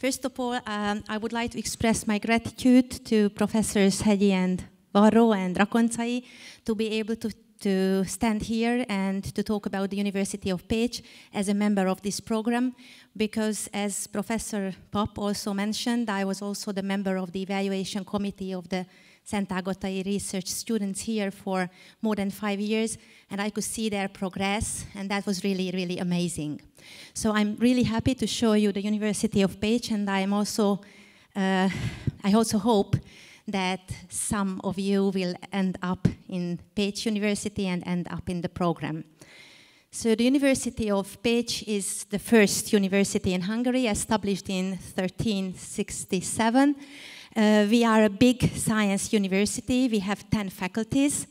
First of all, I would like to express my gratitude to Professors Hegyi and Varro and Rakoncai to be able to stand here and to talk about the University of Pécs as a member of this program, because as Professor Pap also mentioned, I was also the member of the evaluation committee of the Szentágotai research students here for more than 5 years, and I could see their progress, and that was really, really amazing. So I'm really happy to show you the University of Pécs, and I also hope that some of you will end up in Pécs University and end up in the program. So the University of Pécs is the first university in Hungary, established in 1367. We are a big science university. We have 10 faculties,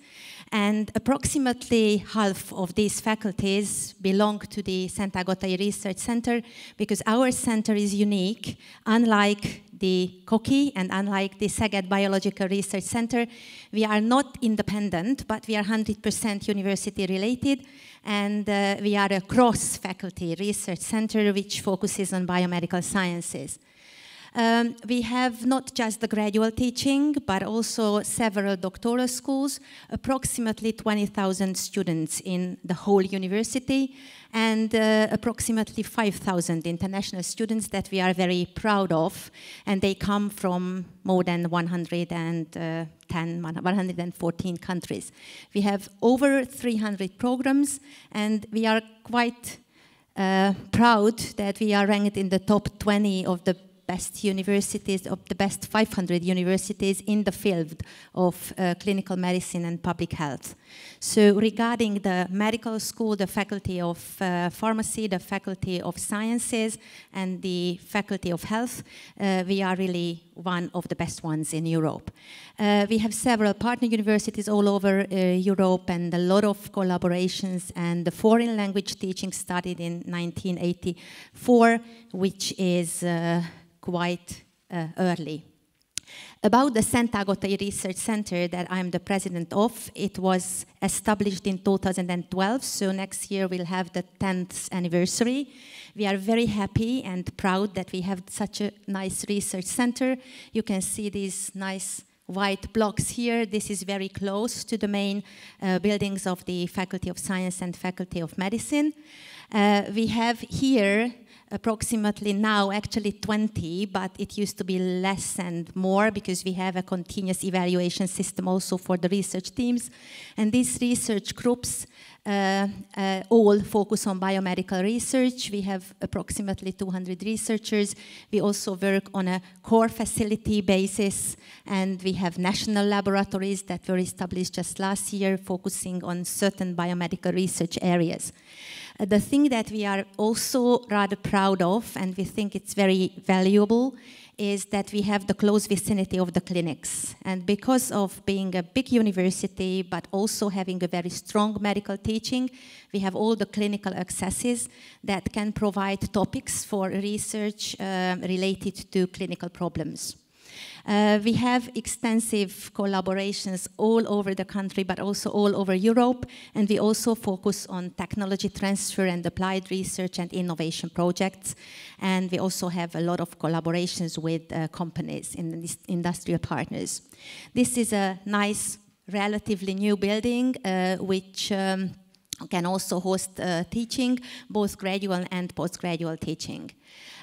and approximately half of these faculties belong to the Szentágotai Research Center, because our center is unique. Unlike the COKI and unlike the Szeged Biological Research Center, we are not independent, but we are 100% university related, and we are a cross-faculty research center which focuses on biomedical sciences. We have not just the graduate teaching, but also several doctoral schools, approximately 20,000 students in the whole university, and approximately 5,000 international students that we are very proud of, and they come from more than 114 countries. We have over 300 programs, and we are quite proud that we are ranked in the top 20 of the best universities, of the best 500 universities in the field of clinical medicine and public health. So regarding the medical school, the faculty of pharmacy, the faculty of sciences, and the faculty of health, we are really one of the best ones in Europe. We have several partner universities all over Europe, and a lot of collaborations, and the foreign language teaching started in 1984, which is quite early. About the Szentágotai Research Center that I'm the president of, it was established in 2012, so next year we'll have the 10th anniversary. We are very happy and proud that we have such a nice research center. You can see these nice white blocks here. This is very close to the main buildings of the Faculty of Science and Faculty of Medicine. We have here approximately now actually 20, but it used to be less and more because we have a continuous evaluation system also for the research teams. And these research groups all focus on biomedical research. We have approximately 200 researchers. We also work on a core facility basis, and we have national laboratories that were established just last year focusing on certain biomedical research areas. The thing that we are also rather proud of, and we think it's very valuable, is that we have the close vicinity of the clinics. And because of being a big university, but also having a very strong medical teaching, we have all the clinical accesses that can provide topics for research related to clinical problems. We have extensive collaborations all over the country, but also all over Europe, and we also focus on technology transfer and applied research and innovation projects, and we also have a lot of collaborations with companies and industrial partners. This is a nice, relatively new building, which can also host teaching, both graduate and postgraduate teaching.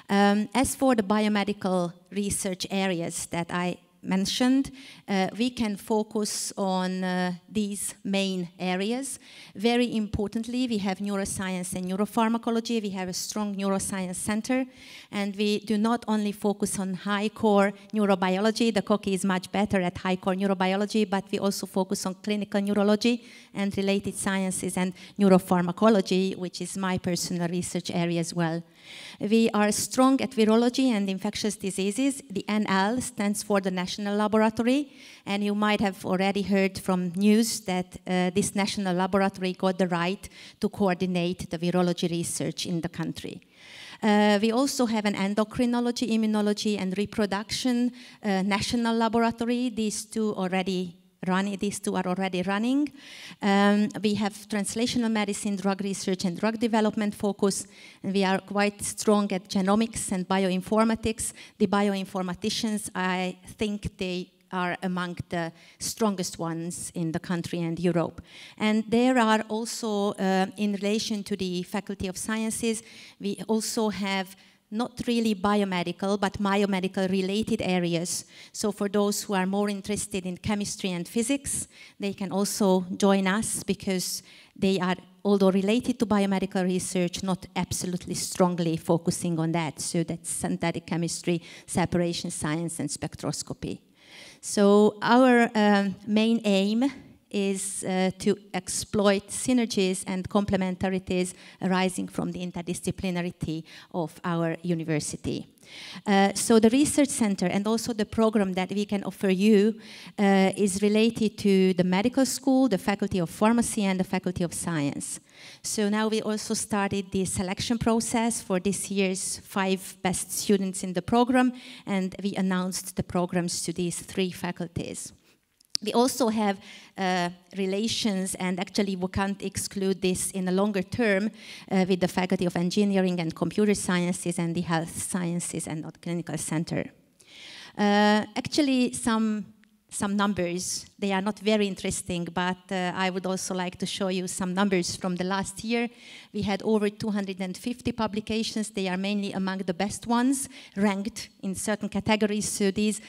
As for the biomedical research areas that I mentioned, we can focus on these main areas. Very importantly, we have neuroscience and neuropharmacology. We have a strong neuroscience center, and we do not only focus on high-core neurobiology. The COKI is much better at high-core neurobiology, but we also focus on clinical neurology and related sciences and neuropharmacology, which is my personal research area as well. We are strong at virology and infectious diseases. The NL stands for the National Laboratory, and you might have already heard from news that this national laboratory got the right to coordinate the virology research in the country. We also have an endocrinology, immunology, and reproduction national laboratory. These two already running. These two are already running. We have translational medicine, drug research, and drug development focus. And we are quite strong at genomics and bioinformatics. The bioinformaticians, I think they are among the strongest ones in the country and Europe. And there are also, in relation to the Faculty of Sciences, we also have not really biomedical, but biomedical related areas. So for those who are more interested in chemistry and physics, they can also join us because they are, although related to biomedical research, not absolutely strongly focusing on that. So that's synthetic chemistry, separation science, and spectroscopy. So our main aim is to exploit synergies and complementarities arising from the interdisciplinarity of our university. So the research center and also the program that we can offer you is related to the medical school, the Faculty of Pharmacy, and the Faculty of Science. So now we also started the selection process for this year's 5 best students in the program, and we announced the programs to these 3 faculties. We also have relations, and actually we can't exclude this in a longer term with the Faculty of Engineering and Computer Sciences and the Health Sciences and Clinical Center. Actually, some numbers, they are not very interesting, but I would also like to show you some numbers from the last year. We had over 250 publications. They are mainly among the best ones, ranked in certain categories. So these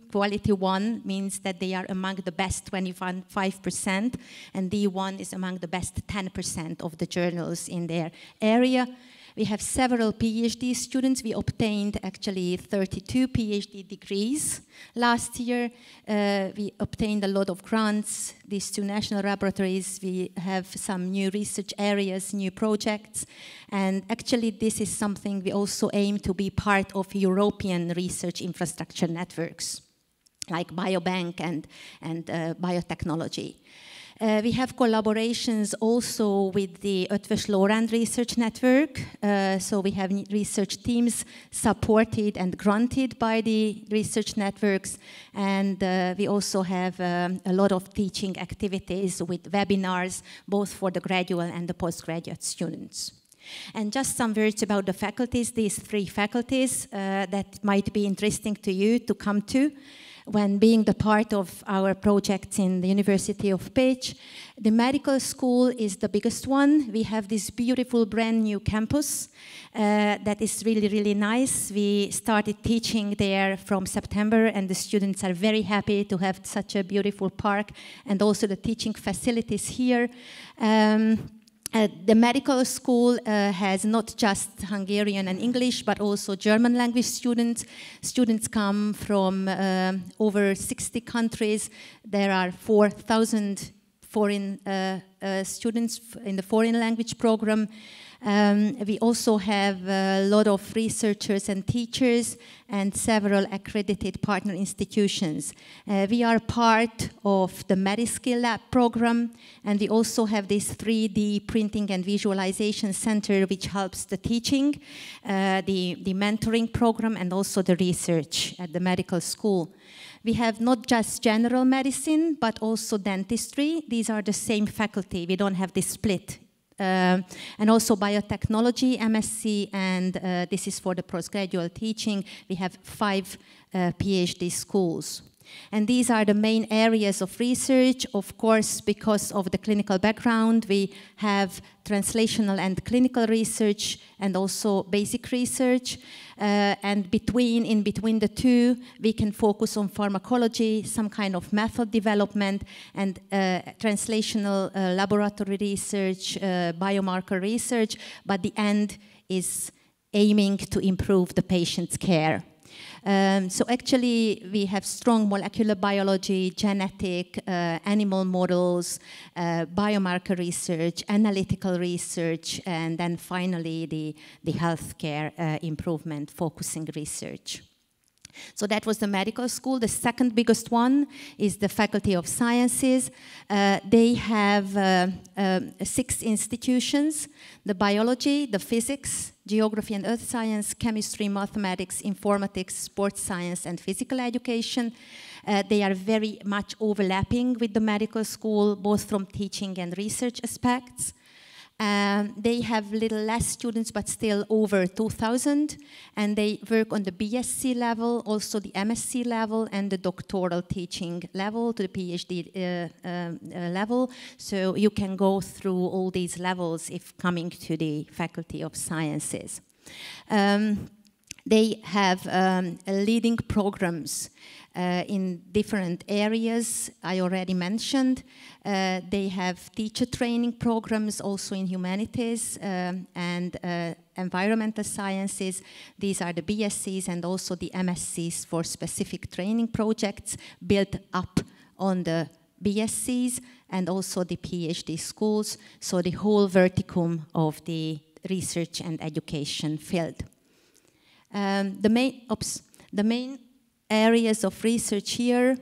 Quality 1 means that they are among the best 25%, and D1 is among the best 10% of the journals in their area. We have several PhD students. We obtained actually 32 PhD degrees last year. We obtained a lot of grants, these 2 national laboratories. We have some new research areas, new projects. And actually this is something we also aim to be part of European research infrastructure networks, like Biobank and biotechnology. We have collaborations also with the Eötvös Loránd Research Network. So we have research teams supported and granted by the research networks. And we also have a lot of teaching activities with webinars, both for the graduate and the postgraduate students. And just some words about the faculties, these 3 faculties that might be interesting to you to come to when being the part of our projects in the University of Pécs. The medical school is the biggest one. We have this beautiful brand new campus that is really, really nice. We started teaching there from September, and the students are very happy to have such a beautiful park and also the teaching facilities here. The medical school has not just Hungarian and English, but also German language students. Students come from over 60 countries. There are 4,000 foreign students in the foreign language program. We also have a lot of researchers and teachers and several accredited partner institutions. We are part of the MediSkill Lab program, and we also have this 3D printing and visualization center which helps the teaching, the mentoring program, and also the research at the medical school. We have not just general medicine, but also dentistry. These are the same faculty. We don't have this split. And also biotechnology, MSc, and this is for the postgraduate teaching. We have 5 PhD schools. And these are the main areas of research. Of course, because of the clinical background, we have translational and clinical research and also basic research. And in between the 2, we can focus on pharmacology, some kind of method development, and translational laboratory research, biomarker research, but the end is aiming to improve the patient's care. So actually, we have strong molecular biology, genetic, animal models, biomarker research, analytical research, and then finally the healthcare improvement focusing research. So that was the medical school. The second biggest one is the Faculty of Sciences. They have 6 institutions: the biology, the physics, geography and earth science, chemistry, mathematics, informatics, sports science, and physical education. They are very much overlapping with the medical school, both from teaching and research aspects. They have little less students, but still over 2,000, and they work on the BSc level, also the MSc level, and the doctoral teaching level to the PhD level. So you can go through all these levels if coming to the Faculty of Sciences. They have leading programs in different areas I already mentioned. They have teacher training programs also in humanities and environmental sciences. These are the BScs and also the MScs for specific training projects built up on the BScs and also the PhD schools, so the whole verticum of the research and education field. The main areas of research here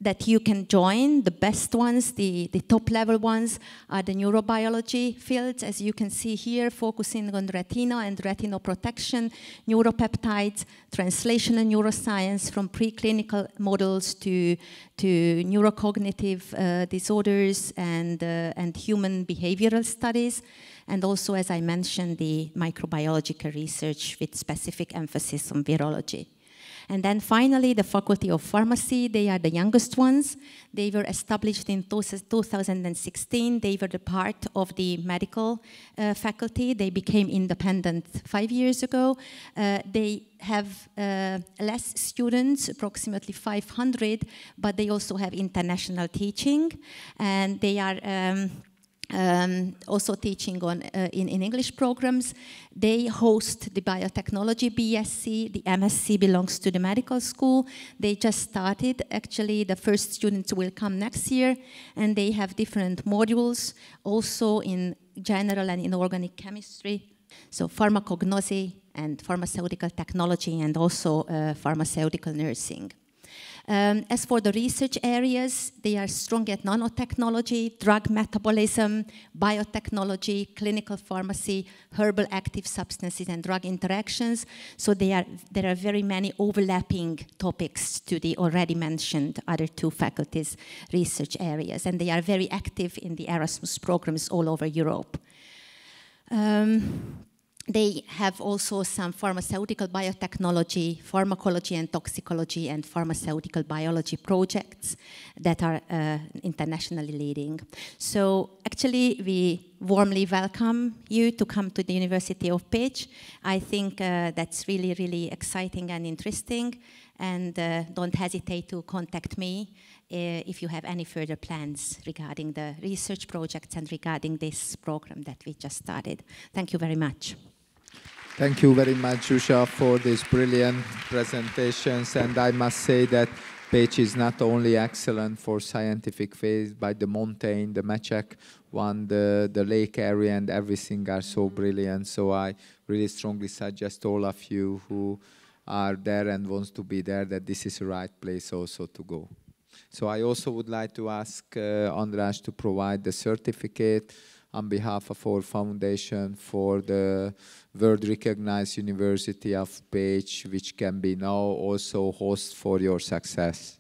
that you can join, the best ones, the top level ones, are the neurobiology fields, as you can see here, focusing on retina and retinal protection, neuropeptides, translational neuroscience from preclinical models to neurocognitive disorders and human behavioral studies, and also, as I mentioned, the microbiological research with specific emphasis on virology. And then finally, the Faculty of Pharmacy, they are the youngest ones. They were established in 2016. They were the part of the medical faculty. They became independent 5 years ago. They have less students, approximately 500, but they also have international teaching. And they are also teaching on, in English programs. They host the biotechnology BSc. The MSc belongs to the medical school. They just started. Actually, the first students will come next year, and they have different modules also in general and inorganic chemistry. So pharmacognosy and pharmaceutical technology and also pharmaceutical nursing. As for the research areas, they are strong at nanotechnology, drug metabolism, biotechnology, clinical pharmacy, herbal active substances, and drug interactions. So there are very many overlapping topics to the already mentioned other two faculties' research areas. And they are very active in the Erasmus programs all over Europe. They have also some pharmaceutical biotechnology, pharmacology and toxicology, and pharmaceutical biology projects that are internationally leading. So actually, we warmly welcome you to come to the University of Pécs. I think that's really, really exciting and interesting. And don't hesitate to contact me if you have any further plans regarding the research projects and regarding this program that we just started. Thank you very much. Thank you very much, Zsuzsa, for these brilliant presentations. And I must say that Pécs is not only excellent for scientific phase, but the mountain, the Mecsek one, the lake area and everything are so brilliant. So I really strongly suggest all of you who are there and wants to be there that this is the right place also to go. So I also would like to ask András to provide the certificate on behalf of our foundation for the world-recognized University of Pécs, which can be now also host for your success.